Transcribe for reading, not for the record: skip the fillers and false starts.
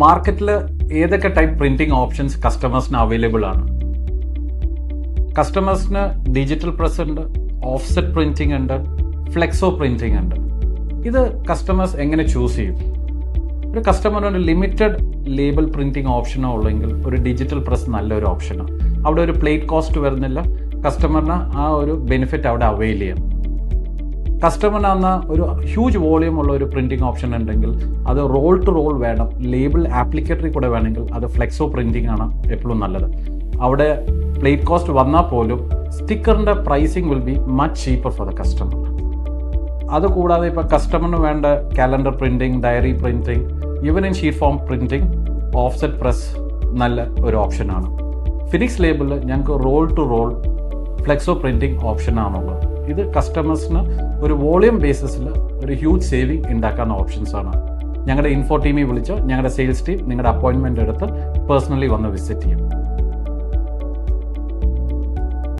മാർക്കറ്റിൽ ഏതൊക്കെ type printing options കസ്റ്റമേഴ്സിന് അവൈലബിൾ ആണ്? കസ്റ്റമേഴ്സിന് ഡിജിറ്റൽ പ്രസ് ഉണ്ട്, ഓഫ്സെറ്റ് പ്രിന്റിംഗ് ഉണ്ട്, ഫ്ലെക്സോ പ്രിന്റിംഗ് ഉണ്ട്. ഇത് കസ്റ്റമേഴ്സ് എങ്ങനെ ചൂസ് ചെയ്യും? ഒരു കസ്റ്റമറിന് ലിമിറ്റഡ് ലേബൽ പ്രിന്റിംഗ് ഓപ്ഷനോ ഉള്ളെങ്കിൽ ഒരു ഡിജിറ്റൽ പ്രസ് നല്ലൊരു ഓപ്ഷനാണ്. അവിടെ ഒരു പ്ലേറ്റ് കോസ്റ്റ് വരുന്നില്ല, കസ്റ്റമറിന് ആ ഒരു ബെനിഫിറ്റ് അവിടെ അവെയിൽ ചെയ്യാം. കസ്റ്റമറിന് ഒരു ഹ്യൂജ് വോളിയം ഉള്ള ഒരു പ്രിന്റിംഗ് ഓപ്ഷൻ ഉണ്ടെങ്കിൽ അത് റോൾ ടു റോൾ വേണം, ലേബിൾ ആപ്ലിക്കേറ്ററി കൂടെ വേണമെങ്കിൽ അത് ഫ്ലെക്സോ പ്രിന്റിംഗ് ആണ് എപ്പോഴും നല്ലത്. അവിടെ പ്ലേറ്റ് കോസ്റ്റ് വന്നാൽ പോലും സ്റ്റിക്കറിൻ്റെ pricing will be much cheaper for the customer. അതുകൂടാതെ ഇപ്പോൾ കസ്റ്റമറിന് വേണ്ട calendar printing, diary printing, even in sheet form printing, offset press നല്ല ഒരു ഓപ്ഷനാണ്. ഫിനിക്സ് ലേബിളിൽ ഞങ്ങൾക്ക് roll to roll flexo printing ഓപ്ഷനാണുള്ളത്. ഇത് കസ്റ്റമേഴ്സിന് ഒരു വോളിയം ബേസിസിൽ ഒരു ഹ്യൂജ് സേവിങ് ഉണ്ടാക്കാവുന്ന ഓപ്ഷൻസാണ്. ഞങ്ങളുടെ ഇൻഫോ ടീമിൽ വിളിച്ചോ ഞങ്ങളുടെ സെയിൽസ് ടീം നിങ്ങളുടെ അപ്പോയിൻമെൻ്റ് എടുത്ത് പേഴ്സണലി വന്ന് വിസിറ്റ് ചെയ്യും.